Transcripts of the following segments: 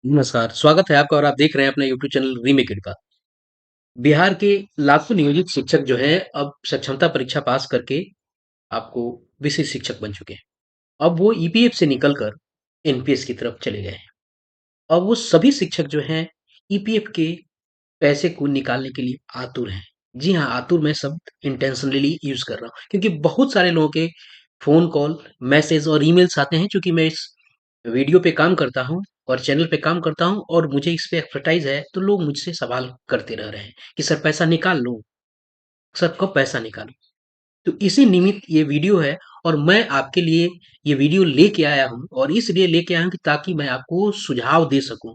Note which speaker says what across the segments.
Speaker 1: नमस्कार, स्वागत है आपका और आप देख रहे हैं अपना यूट्यूब चैनल रीमेक इट का। बिहार के लाखों नियोजित शिक्षक जो हैं, अब सक्षमता परीक्षा पास करके आपको विशेष शिक्षक बन चुके हैं। अब वो ईपीएफ से निकल कर एनपीएस की तरफ चले गए हैं। अब वो सभी शिक्षक जो हैं, ईपीएफ के पैसे को निकालने के लिए आतुर हैं। जी हाँ, आतुर मैं शब्द इंटेंशनली यूज़ कर रहा हूँ क्योंकि बहुत सारे लोगों के फ़ोन कॉल, मैसेज और ईमेल्स आते हैं चूँकि मैं इस वीडियो पे काम करता हूँ और चैनल पे काम करता हूँ और मुझे इस पे एक्सपर्टाइज़ है, तो लोग मुझसे सवाल करते रह रहे हैं कि सर पैसा निकाल लो, सर कब पैसा निकालूँ? तो इसी निमित्त ये वीडियो है और मैं आपके लिए ये वीडियो लेके आया हूँ और इसलिए लेके आया हूँ कि ताकि मैं आपको सुझाव दे सकूँ।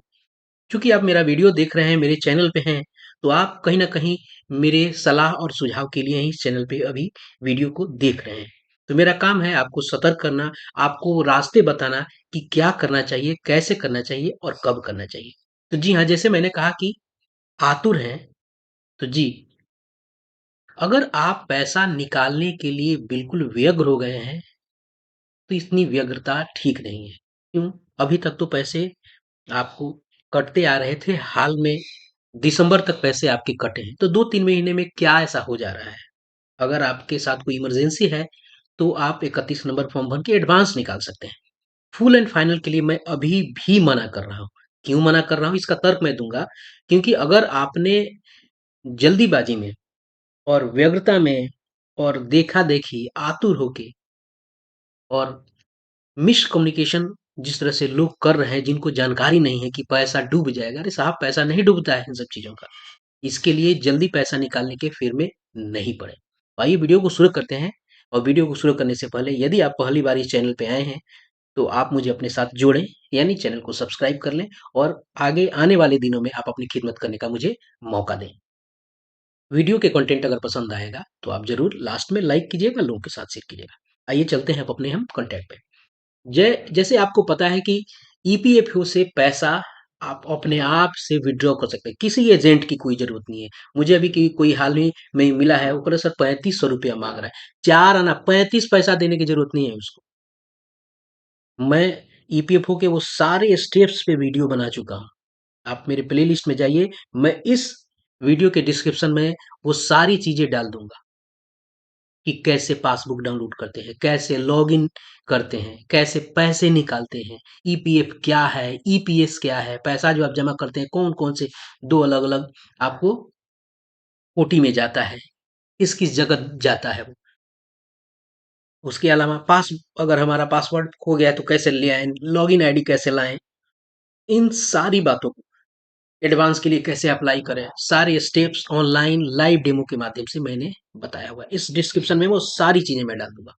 Speaker 1: चूँकि आप मेरा वीडियो देख रहे हैं, मेरे चैनल पे हैं, तो आप कहीं न कहीं मेरे सलाह और सुझाव के लिए ही इस चैनल पे अभी वीडियो को देख रहे हैं। तो मेरा काम है आपको सतर्क करना, आपको रास्ते बताना कि क्या करना चाहिए, कैसे करना चाहिए और कब करना चाहिए। तो जी हाँ, जैसे मैंने कहा कि आतुर हैं, तो जी, अगर आप पैसा निकालने के लिए बिल्कुल व्यग्र हो गए हैं, तो इतनी व्यग्रता ठीक नहीं है। क्यों? अभी तक तो पैसे आपको कटते आ रहे थे, हाल में दिसंबर तक पैसे आपके कटे हैं, तो 2-3 महीने में क्या ऐसा हो जा रहा है? अगर आपके साथ कोई इमरजेंसी है, तो आप 31 नंबर फॉर्म भर के एडवांस निकाल सकते हैं। फुल एंड फाइनल के लिए मैं अभी भी मना कर रहा हूँ। क्यों मना कर रहा हूँ? इसका तर्क मैं दूँगा, क्योंकि अगर आपने जल्दीबाजी में और व्यग्रता में और देखा-देखी, आतुर होके और मिसकम्युनिकेशन जिस तरह से लोग कर रहे हैं, जिनको जानकारी नहीं है कि पैसा डूब जाएगा, अरे साहब पैसा नहीं डूबता है इन सब चीज़ों का। इसके लिए जल्दी पैसा निकालने के फेर में नहीं पड़े। आइए वीडियो को शुरू करते हैं और वीडियो को शुरू करने से पहले यदि आप पहली बार इस चैनल पे आए हैं, तो आप मुझे अपने साथ जोड़ें, यानी चैनल को सब्सक्राइब कर लें और आगे आने वाले दिनों में आप अपनी खिदमत करने का मुझे मौका दें। वीडियो के कंटेंट अगर पसंद आएगा, तो आप ज़रूर लास्ट में लाइक कीजिएगा, लोगों के साथ शेयर कीजिएगा। आइए चलते हैं अब अपने हम कंटेंट पे। जैसे आपको पता है कि ईपीएफओ से पैसा आप अपने आप से विथड्रॉ कर सकते हैं। किसी एजेंट की कोई ज़रूरत नहीं है। मुझे अभी की कोई हाल ही में मिला है, वो कह रहा सर ₹3500 माँग रहा है। 4 आना 35 पैसा देने की ज़रूरत नहीं है उसको। मैं ईपीएफओ के वो सारे स्टेप्स पे वीडियो बना चुका हूँ। आप मेरे प्लेलिस्ट में जाइए, मैं इस वीडियो के डिस्क्रिप्शन में वो सारी चीज़ें डाल दूँगा। कि कैसे पासबुक डाउनलोड करते हैं, कैसे लॉगिन करते हैं, कैसे पैसे निकालते हैं, ईपीएफ क्या है, ईपीएस क्या है, पैसा जो आप जमा करते हैं कौन-कौन से 2 अलग-अलग आपको ओटी में जाता है, किस-किस जगह जाता है वो। उसके अलावा पास अगर हमारा पासवर्ड खो गया है तो कैसे ले आएँ, लॉगिन आईडी कैसे लाएँ, इन सारी बातों को एडवांस के लिए कैसे अप्लाई करें, सारे स्टेप्स ऑनलाइन लाइव डेमो के माध्यम से मैंने बताया हुआ है। इस डिस्क्रिप्शन में वो सारी चीज़ें मैं डाल दूँगा।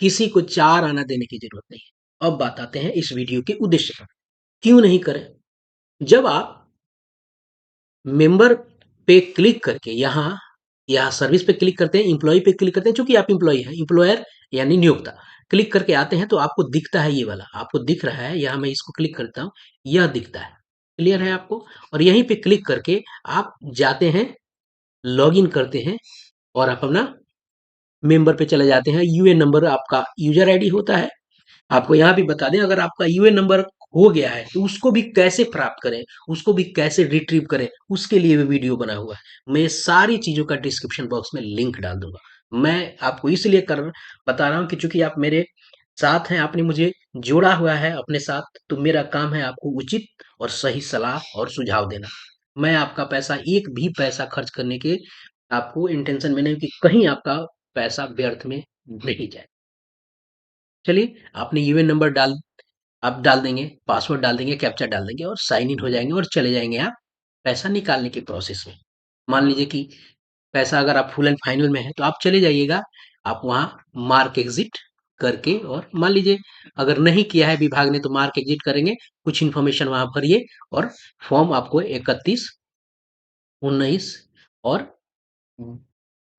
Speaker 1: किसी को 4 आना देने की ज़रूरत नहीं है। अब बात आते हैं इस वीडियो के उद्देश्य पर। क्यों नहीं करें? जब आप मेंबर पे क्लिक करके यहाँ सर्विस पे क्लिक करते हैं, एम्प्लॉयी पे क्लिक करते हैं, चूँकि आप एम्प्लॉयी हैं, एम्प्लॉयर यानी नियोक्ता। क्लिक करके आते हैं तो आपको दिखता है ये वाला, आपको दिख रहा है, यहाँ मैं इसको क्लिक करता हूँ, यह दिखता है। क्लियर है आपको? और यहीं पे क्लिक करके आप जाते हैं, लॉगिन करते हैं और आप अपना मेंबर पे चले जाते हैं। यूएन नंबर आपका यूज़र आईडी होता है। आपको यहाँ भी बता दें अगर आपका यूएन नंबर हो गया है तो उसको भी कैसे प्राप्त करें, उसको भी कैसे रिट्रीव करें, उसके लिए भी वीडियो बना हुआ है। मैं ये सारी चीज़ों का डिस्क्रिप्शन बॉक्स में लिंक डाल दूँगा। मैं आपको इसलिए कर बता रहा हूँ कि चूँकि आप मेरे साथ हैं, आपने मुझे जोड़ा हुआ है अपने साथ, तो मेरा काम है आपको उचित और सही सलाह और सुझाव देना। मैं आपका पैसा एक भी पैसा खर्च करने के आपको इंटेंशन में नहीं कि कहीं आपका पैसा व्यर्थ में नहीं जाए। चलिए, आपने यूएन नंबर आप डाल देंगे, पासवर्ड डाल देंगे, कैप्चा डाल देंगे और साइन इन हो जाएँगे और चले जाएँगे आप पैसा निकालने के प्रोसेस में। मान लीजिए कि पैसा अगर आप फुल एंड फाइनल में है, तो आप चले जाइएगा, आप वहाँ मार्क एग्ज़िट करके और मान लीजिए अगर नहीं किया है विभाग ने तो मार्क एग्ज़िट करेंगे, कुछ इन्फॉर्मेशन वहाँ भरिए और फॉर्म आपको 31, 19 और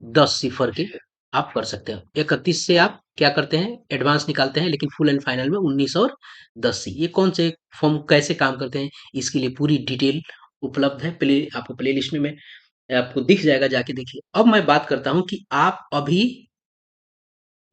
Speaker 1: 10 सिफ़र के आप कर सकते हो। 31 से आप क्या करते हैं एडवांस निकालते हैं लेकिन फुल एंड फाइनल में 19 और 10 सी। ये कौन से फॉर्म कैसे काम करते हैं इसके लिए पूरी डिटेल उपलब्ध है। आपको प्लेलिस्ट में मैं आपको दिख जाएगा जाके देखिए। अब मैं बात करता हूँ कि आप अभी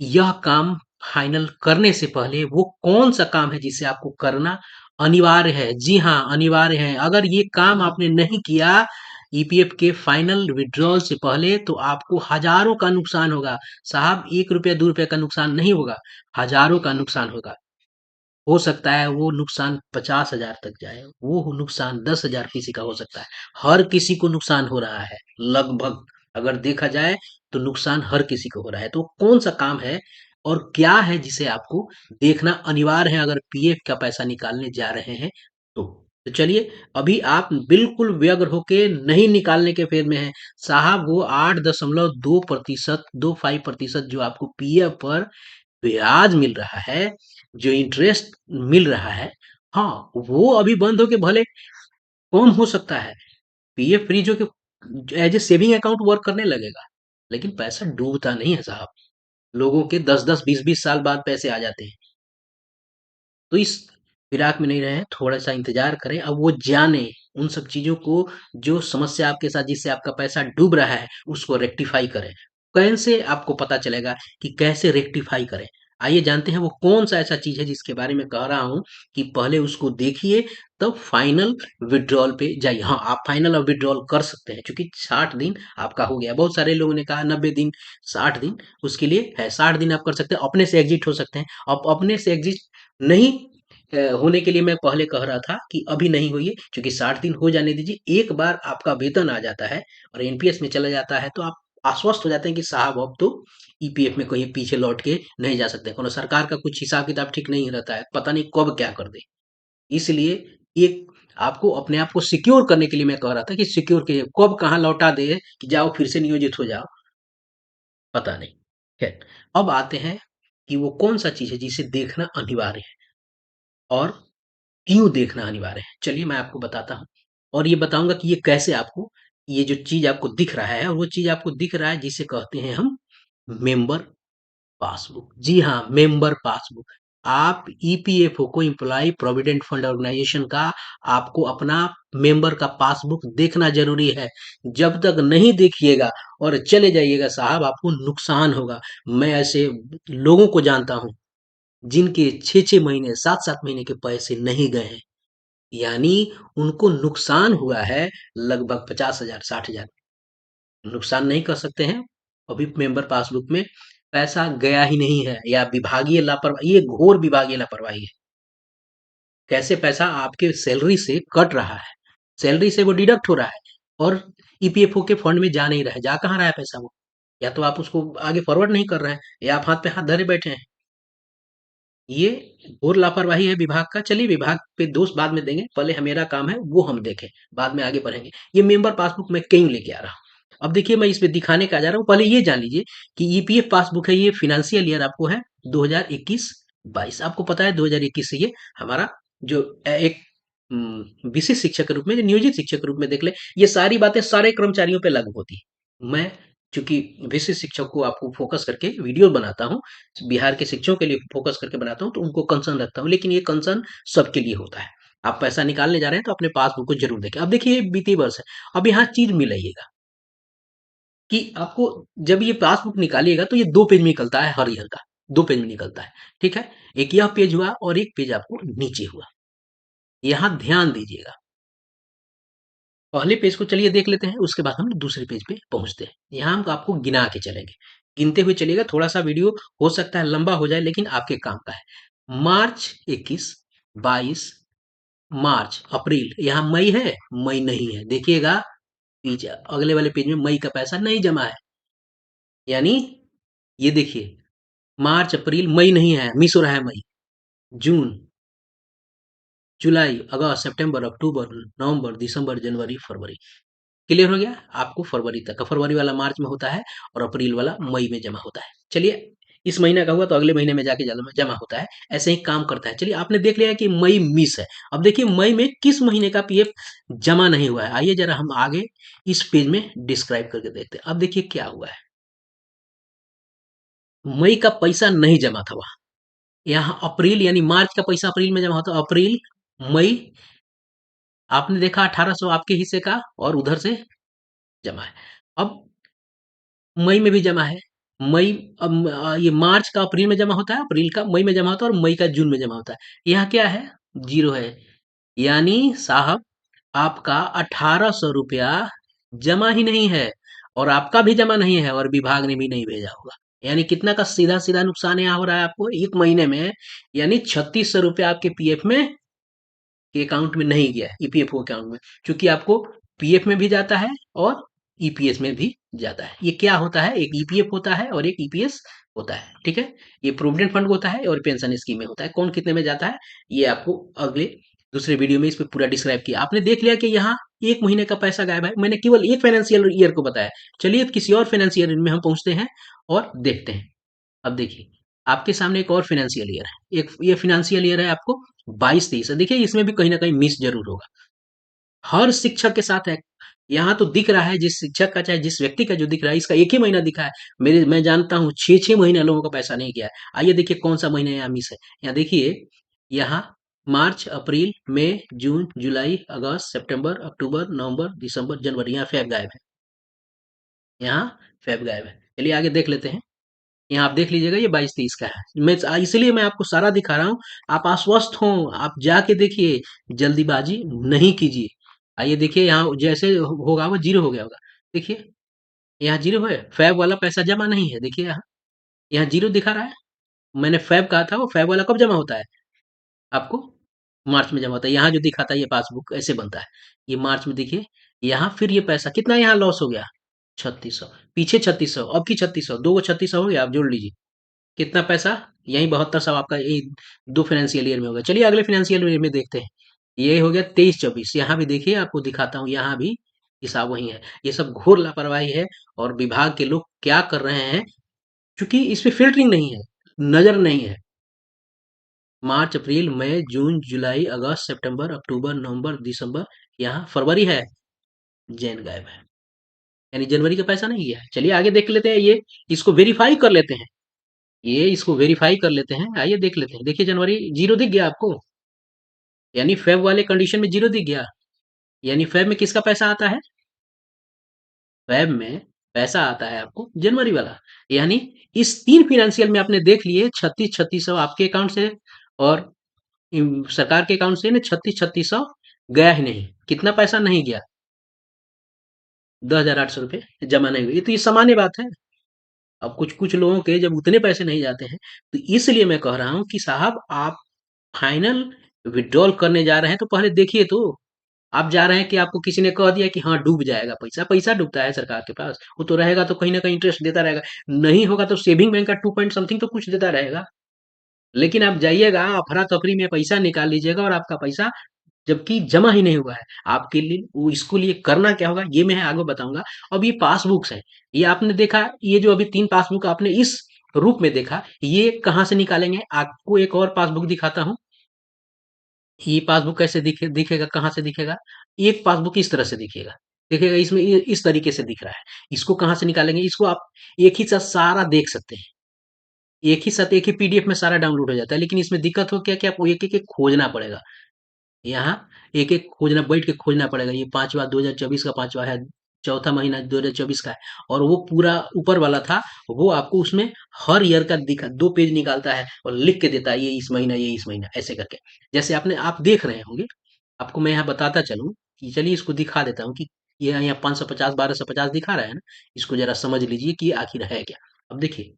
Speaker 1: यह काम फाइनल करने से पहले वो कौन-सा काम है जिसे आपको करना अनिवार्य है। जी हाँ, अनिवार्य है। अगर ये काम आपने नहीं किया ईपीएफ के फाइनल विथड्रॉल से पहले तो आपको हज़ारों का नुकसान होगा। साहब ₹1 ₹2 का नुकसान नहीं होगा, हज़ारों का नुकसान होगा। हो सकता है वो नुकसान 50,000 तक जाए, वो नुकसान 10,000 किसी का हो सकता है। हर किसी को नुकसान हो रहा है, लगभग अगर देखा जाए तो नुकसान हर किसी को हो रहा है। तो कौन-सा काम है और क्या है जिसे आपको देखना अनिवार्य है अगर पीएफ का पैसा निकालने जा रहे हैं तो? तो चलिए अभी आप बिल्कुल व्यग्र होके नहीं निकालने के फेज़ में हैं। साहब वो 8.2% 25% जो आपको पीएफ पर ब्याज मिल रहा है, जो इंटरेस्ट मिल रहा है, हाँ, वो अभी बंद होके भले कम हो सकता है। पीएफ फ्रीज होके as a saving account work करने लगेगा, लेकिन पैसा डूबता नहीं है साहब। लोगों के 10-10, 20-20 साल बाद पैसे आ जाते हैं। तो इस फिराक में नहीं रहें, थोड़ा-सा इंतज़ार करें। अब वो जानें उन सब चीज़ों को जो समस्या आपके साथ जिससे आपका पैसा डूब रहा है, उसको रेक्टिफ़ाई करें। कैसे आपको पता चलेगा कि कैसे रेक्टिफ़ाई करें? आइए जानते हैं वो कौन-सा ऐसा चीज़ है जिसके बारे में कह रहा हूँ कि पहले उसको देखिए तब फाइनल विथड्रॉल पे जाइए। हाँ, आप फाइनल और विथड्रॉल कर सकते हैं क्योंकि 60 दिन आपका हो गया। बहुत सारे लोगों ने कहा 90 दिन, 60 दिन उसके लिए है। 60 दिन आप कर सकते हैं, अपने से एग्ज़िट हो सकते हैं। अब अपने से एग्ज़िट नहीं होने के लिए मैं पहले कह रहा था कि अभी नहीं होइए क्योंकि 60 दिन हो जाने दीजिए। एक बार आपका वेतन आ जाता है और एनपीएस में चला जाता है तो आप आश्वस्त हो जाते हैं कि साहब अब तो ईपीएफ में कहीं पीछे लौट के नहीं जा सकते। कोनो सरकार का कुछ हिसाब किताब ठीक नहीं रहता है, पता नहीं कब क्या कर दे। इसलिए ये आपको अपने आप को सिक्योर करने के लिए मैं कह रहा था कि सिक्योर कीजिए, कब कहाँ लौटा दे कि जाओ फिर से नियोजित हो जाओ, पता नहीं। खैर, अब आते हैं कि वो कौन-सा चीज़ है जिसे देखना अनिवार्य है और क्यों देखना अनिवार्य है? चलिए मैं आपको बताता हूँ और ये बताऊँगा कि ये कैसे आपको ये जो चीज़ आपको दिख रहा है, वो चीज़ आपको दिख रहा है जिसे कहते हैं हम मेंबर पासबुक। जी हाँ, मेंबर पासबुक। आप ईपीएफओ को एम्प्लॉयी प्रोविडेंट फंड ऑर्गेनाइजेशन का आपको अपना मेंबर का पासबुक देखना ज़रूरी है। जब तक नहीं देखिएगा और चले जाइएगा साहब आपको नुकसान होगा। मैं ऐसे लोगों को जानता हूँ, जिनके 6-6 महीने, 7-7 महीने के पैसे नहीं गए हैं। यानी उनको नुकसान हुआ है लगभग 50,000 60,000 नुकसान नहीं कर सकते हैं अभी मेंबर पासबुक में पैसा गया ही नहीं है या विभागीय लापरवाही ये घोर विभागीय लापरवाही है कैसे पैसा आपके सैलरी से कट रहा है सैलरी से वो डिडक्ट हो रहा है और ईपीएफओ के फंड में जा नहीं रहा है जा कहाँ रहा है पैसा वो या तो आप उसको आगे फॉरवर्ड नहीं कर रहे हैं या आप हाथ पे हाथ धरे बैठे हैं ये घोर लापरवाही है विभाग का। चलिए विभाग पे दोष बाद में देंगे। पहले मेरा काम है वो हम देखें, बाद में आगे बढ़ेंगे। ये मेंबर पासबुक मैं क्यों लेके आ रहा हूँ? अब देखिए मैं इसमें दिखाने क्या जा रहा हूँ। पहले ये जान लीजिए कि ईपीएफ पासबुक है ये फाइनेंशियल ईयर आपको है 2021-22 आपको पता है 2021 से ये हमारा जो एक विशिष्ट शिक्षक के रूप में जो नियोजित शिक्षक के रूप में देख ले ये सारी बातें सारे कर्मचारियों पे लागू होती है। मैं चूंकि विशिष्ट शिक्षक को आपको फोकस करके वीडियो बनाता हूँ बिहार के शिक्षकों के लिए फोकस करके बनाता हूँ तो उनको कंसर्न रखता हूँ लेकिन ये कंसर्न सबके लिए होता है आप पैसा निकालने जा रहे हैं तो अपने पासबुक को जरूर देखें अब देखिए ये बीती वर्ष है अब यहाँ चीज मिलाइएगा कि आपको जब ये पासबुक निकालिएगा तो ये 2 पेज में निकलता है हर ईयर का 2 पेज में निकलता है ठीक है एक यह पेज हुआ और एक पेज आपको नीचे हुआ यहाँ ध्यान दीजिएगा पहले पेज को चलिए देख लेते हैं उसके बाद हम दूसरे पेज पे पहुंचते हैं यहाँ हम आपको गिना के चलेंगे गिनते हुए चलिएगा थोड़ा सा वीडियो हो सकता है लंबा हो जाए लेकिन आपके काम का है मार्च 21 22 मार्च अप्रैल यहाँ मई है मई नहीं है देखिएगा पीछे अगले वाले पेज में मई का पैसा नहीं जमा है यानी ये देखिए मार्च अप्रैल मई नहीं है मिस हो रहा है मई जून जुलाई अगस्त सितंबर अक्टूबर नवंबर दिसंबर जनवरी फरवरी क्लियर हो गया आपको फरवरी तक का फरवरी वाला मार्च में होता है और अप्रैल वाला मई में जमा होता है चलिए इस महीने का हुआ तो अगले महीने में जाके जमा होता है ऐसे ही काम करता है चलिए आपने देख लिया कि मई मिस है अब देखिए मई में किस महीने का पीएफ जमा नहीं हुआ है आइए जरा हम आगे इस पेज में डिस्क्राइब करके देखते हैं अब देखिए क्या हुआ है मई का पैसा नहीं जमा था वहां यहाँ अप्रैल यानी मार्च का पैसा अप्रैल में जमा होता अप्रैल मई आपने देखा 1800 आपके हिस्से का और उधर से जमा है अब मई में भी जमा है मई ये मार्च का अप्रैल में जमा होता है अप्रैल का मई में जमा होता है और मई का जून में जमा होता है यहाँ क्या है जीरो है यानी साहब आपका 1800 रुपया जमा ही नहीं है, और आपका भी जमा नहीं है, और विभाग ने भी नहीं भेजा होगा। यानी कितना का सीधा सीधा नुकसान यहाँ हो रहा है आपको एक महीने में। यानी 3600 रुपया आपके पीएफ में के अकाउंट में नहीं गया है, ईपीएफओ अकाउंट में, क्योंकि आपको पीएफ में भी जाता है और ईपीएस में भी जाता है। ये क्या होता है, एक ईपीएफ होता है और एक ईपीएस होता है, ठीक है। ये प्रोविडेंट फंड होता है और पेंशन स्कीम में होता है। कौन कितने में जाता है, ये आपको अगले दूसरे वीडियो में इस पे पूरा डिस्क्राइब किया। आपने देख लिया कि यहाँ एक महीने का पैसा गायब है, मैंने केवल एक फाइनेंशियल ईयर को बताया। चलिए किसी और फाइनेंशियल ईयर में हम पहुंचते हैं और देखते हैं। अब देखिए, आपके सामने एक और फाइनेंशियल ईयर है, एक ये फाइनेंशियल ईयर है आपको 22-23। देखिए इसमें भी कहीं ना कहीं मिस जरूर होगा, हर शिक्षक के साथ है। यहाँ तो दिख रहा है, जिस शिक्षक का चाहे जिस व्यक्ति का जो दिख रहा है, इसका एक ही महीना दिखा है। मैं जानता हूँ 6-6 महीने लोगों का पैसा नहीं गया है। आइए देखिए कौन सा महीना यहाँ मिस है। यहाँ देखिए, यहाँ मार्च, अप्रैल, मई, जून, जुलाई, अगस्त, सितंबर, अक्टूबर, नवंबर, दिसंबर, जनवरी, यहाँ फेब गायब है। यहाँ फेब गायब है। चलिए आगे देख लेते हैं। यहाँ आप देख लीजिएगा, ये 22-23 का है। इसलिए मैं आपको सारा दिखा रहा हूँ। आप आश्वस्त हों, आप जाके देखिए, जल्दीबाजी नहीं कीजिए। आइए देखिए, यहाँ जैसे होगा वो जीरो हो गया होगा। देखिए यहाँ जीरो है, फैब वाला पैसा जमा नहीं है। देखिए यहाँ, यहाँ जीरो दिखा रहा है। मैंने फैब कहा था, वो फैब वाला कब जमा होता है आपको, मार्च में जमा होता है। यहाँ जो दिखाता है ये पासबुक ऐसे बनता है, ये मार्च में देखिए। यहाँ फिर ये पैसा कितना यहाँ लॉस हो गया, 3600। पीछे 3600, अब की 3600, दो को 3600 हो गया, आप जोड़ लीजिए कितना पैसा। यही 7200 आपका यही दो फाइनेंशियल ईयर में होगा। चलिए अगले फाइनेंशियल ईयर में देखते हैं। ये हो गया 23-24। यहाँ भी देखिए, आपको दिखाता हूँ, यहाँ भी हिसाब वही है। ये सब घोर लापरवाही है, और विभाग के लोग क्या कर रहे हैं, क्योंकि इस पे फिल्टरिंग नहीं है, नजर नहीं है। मार्च, अप्रैल, मई, जून, जुलाई, अगस्त, सितंबर, अक्टूबर, नवंबर, दिसंबर, यहाँ फरवरी है, जैन गायब है। यानी जनवरी का पैसा नहीं गया है। चलिए आगे देख लेते हैं, ये इसको वेरीफाई कर लेते हैं। ये इसको वेरीफाई कर लेते हैं, आइए देख लेते हैं। देखिए जनवरी जीरो दिख गया आपको, यानी फेब वाले कंडीशन में जीरो दिख गया। यानी फेब में किसका पैसा आता है, फेब में पैसा आता है आपको जनवरी वाला। यानी इस तीन फिनेंशियल में आपने देख लिए 36-3600 आपके अकाउंट से, और सरकार के अकाउंट से ना 36-3600 गया ही नहीं। कितना पैसा नहीं गया, 10,800 रुपये जमा नहीं हुए। ये तो ये सामान्य बात है। अब कुछ कुछ लोगों के जब उतने पैसे नहीं जाते हैं, तो इसलिए मैं कह रहा हूँ कि साहब आप फाइनल विड्रॉल करने जा रहे हैं तो पहले देखिए तो। आप जा रहे हैं कि आपको किसी ने कह दिया कि हाँ डूब जाएगा पैसा, पैसा डूबता है सरकार के पास, वो तो रहेगा तो कहीं ना कहीं इंटरेस्ट देता रहेगा। नहीं होगा तो सेविंग बैंक का 2 पॉइंट समथिंग तो कुछ देता रहेगा। लेकिन आप जाइएगा अफरा तफरी में पैसा निकाल लीजिएगा, और आपका पैसा जबकि जमा ही नहीं हुआ है। आपके लिए वो इसको लिए करना क्या होगा, ये मैं आगे बताऊंगा। अब ये पासबुक्स है, ये आपने देखा, ये जो अभी 3 पासबुक आपने इस रूप में देखा, ये कहाँ से निकालेंगे। आपको एक और पासबुक दिखाता हूँ। ये पासबुक कैसे दिखेगा, कहाँ से दिखेगा। एक पासबुक इस तरह से दिखेगा, दिखेगा इसमें इस तरीके से दिख रहा है। इसको कहाँ से निकालेंगे, इसको आप एक ही साथ सारा देख सकते हैं। एक ही साथ एक ही पीडीएफ में सारा डाउनलोड हो जाता है। लेकिन इसमें दिक्कत हो क्या कि आपको एक एक खोजना पड़ेगा। यहाँ एक-एक खोजना, बैठ के खोजना पड़ेगा। ये 5वाँ 2024 का 5वाँ है, चौथा महीना 2024 का है। और वो पूरा ऊपर वाला था, वो आपको उसमें हर ईयर का दिखा 2 पेज निकालता है और लिख के देता है, ये इस महीना, ये इस महीना, ऐसे करके। जैसे आप देख रहे होंगे, आपको मैं यहाँ बताता चलूँ कि चलिए इसको दिखा देता हूँ कि ये यहाँ 550, 1250 दिखा रहा है ना, इसको ज़रा समझ लीजिए कि ये आखिर है क्या? अब देखिए,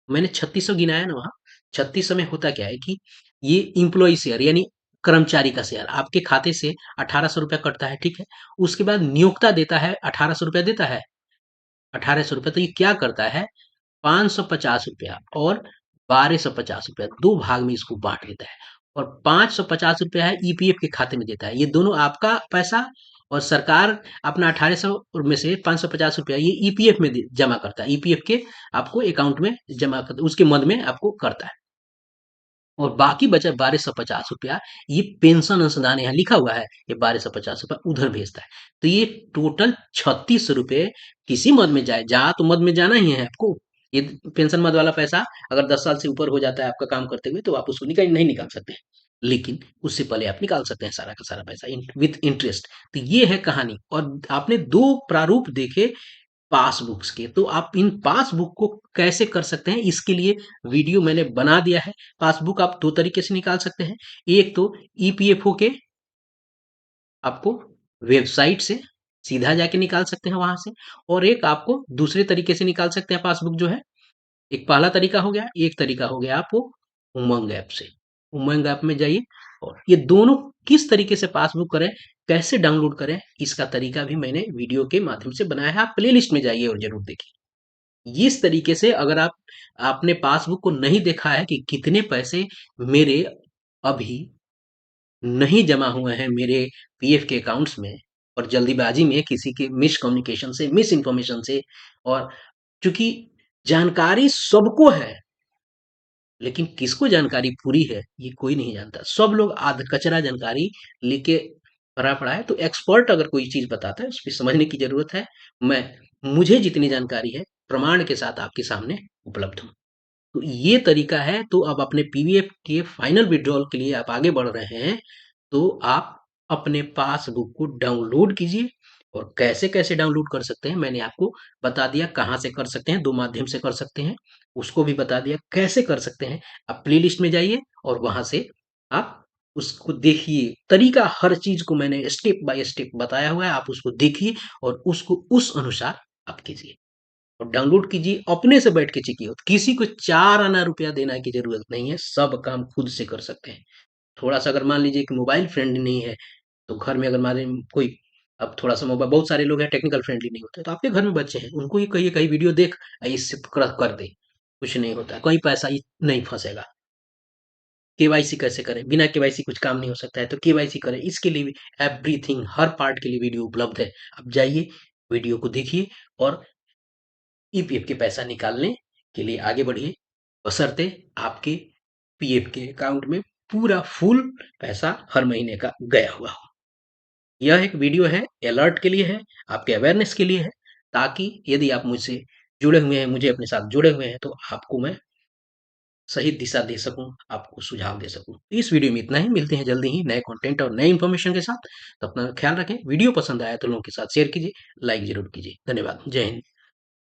Speaker 1: मैंने 3600 गिनाया ना वहाँ, 3600 में होता क्या है कि ये एम्प्लॉयी शेयर, यानी कर्मचारी का शेयर आपके खाते से 1800 रुपया कटता है, ठीक है। उसके बाद नियोक्ता देता है 1800 रुपया देता है, 1800 रुपया। तो ये क्या करता है, 550 रुपया और 1250 रुपया दो भाग में इसको बांट देता है। और 550 रुपया है ईपीएफ के खाते में देता है। ये दोनों आपका पैसा, और सरकार अपना 1800 में से 550 रुपया ये ईपीएफ में जमा करता है, ईपीएफ के आपको अकाउंट में जमा करता है, उसके मद में आपको करता है। और बाकी बचा 1250 रुपया, ये पेंशन अंशदान यहाँ लिखा हुआ है, ये 1250 रुपया उधर भेजता है। तो ये टोटल 3600 रुपये किसी मद में जाए, जा तो मद में जाना ही है आपको। ये पेंशन मद वाला पैसा अगर 10 साल से ऊपर हो जाता है आपका काम करते हुए, तो आप उसको निकाल नहीं निकाल सकते हैं। लेकिन उससे पहले आप निकाल सकते हैं सारा का सारा पैसा विथ इंटरेस्ट। तो ये है कहानी। और आपने दो प्रारूप देखे पासबुक्स के, तो आप इन पासबुक को कैसे कर सकते हैं, इसके लिए वीडियो मैंने बना दिया है। पासबुक आप दो तरीके से निकाल सकते हैं। एक तो ईपीएफओ के आपको वेबसाइट से सीधा जाके निकाल सकते हैं वहाँ से, और एक आपको दूसरे तरीके से निकाल सकते हैं पासबुक जो है। एक पहला तरीका हो गया, एक तरीका हो गया आपको उमंग ऐप से। उमंग ऐप में जाइए, और ये दोनों किस तरीके से पासबुक करें, कैसे डाउनलोड करें, इसका तरीका भी मैंने वीडियो के माध्यम से बनाया है। आप प्लेलिस्ट में जाइए और ज़रूर देखिए। इस तरीके से अगर आपने पासबुक को नहीं देखा है कि कितने पैसे मेरे अभी नहीं जमा हुए हैं मेरे पीएफ के अकाउंट्स में, और जल्दीबाजी में किसी के मिस कम्युनिकेशन से, मिस इन्फॉर्मेशन से, और चूँकि जानकारी सबको है, लेकिन किसको जानकारी पूरी है, ये कोई नहीं जानता। सब लोग आध कचरा जानकारी लेके भरा पड़ा है। तो एक्सपर्ट अगर कोई चीज़ बताता है, उसपे समझने की ज़रूरत है। मैं मुझे जितनी जानकारी है, प्रमाण के साथ आपके सामने उपलब्ध हूँ। तो ये तरीका है। तो अब अपने पीवीएफ के फाइनल विथड्रॉल के लिए आप आगे बढ़ रहे हैं, तो आप अपने पासबुक को डाउनलोड कीजिए। और कैसे-कैसे डाउनलोड कर सकते हैं, मैंने आपको बता दिया। कहाँ से कर सकते हैं, 2 माध्यम से कर सकते हैं, उसको भी बता दिया। कैसे कर सकते हैं, आप प्लेलिस्ट में जाइए और वहाँ से आप उसको देखिए। तरीका हर चीज़ को मैंने स्टेप बाय स्टेप बताया हुआ है, आप उसको देखिए और उसको उस अनुसार आप कीजिए। और डाउनलोड कीजिए, अपने से बैठ के चेकिए। किसी को 4 आना रुपया देने की ज़रूरत नहीं है, सब काम खुद से कर सकते हैं। थोड़ा-सा अगर मान लीजिए कि मोबाइल फ्रेंडली नहीं है, तो घर में अगर मान लीजिए कोई, अब थोड़ा-सा मोबाइल, बहुत सारे लोग हैं टेक्निकल फ्रेंडली नहीं होते, तो आपके घर में बच्चे हैं, उनको ये कहिए कहीं वीडियो देख इससे कर दे, कुछ नहीं होता है, कहीं पैसा ही नहीं फँसेगा। केवाईसी कैसे करें, बिना केवाईसी कुछ काम नहीं हो सकता है, तो केवाईसी करें, इसके लिए भी एवरीथिंग, हर पार्ट के लिए वीडियो उपलब्ध है। आप जाइए, वीडियो को देखिए और ईपीएफ के पैसा निकालने के लिए आगे बढ़िए, बशर्ते आपके पीएफ के अकाउंट में पूरा फुल पैसा हर महीने का गया हुआ हो। यह एक वीडियो है, अलर्ट के लिए है, आपके अवेयरनेस के लिए है, ताकि यदि आप मुझसे जुड़े हुए हैं, मुझे अपने साथ जुड़े हुए हैं, तो आपको मैं सही दिशा दे सकूँ, आपको सुझाव दे सकूँ। इस वीडियो में इतना ही, मिलते हैं जल्दी ही नए कंटेंट और नए इन्फॉर्मेशन के साथ। तो अपना ख्याल रखें, वीडियो पसंद आया तो लोगों के साथ शेयर कीजिए, लाइक ज़रूर कीजिए। धन्यवाद, जय हिंद।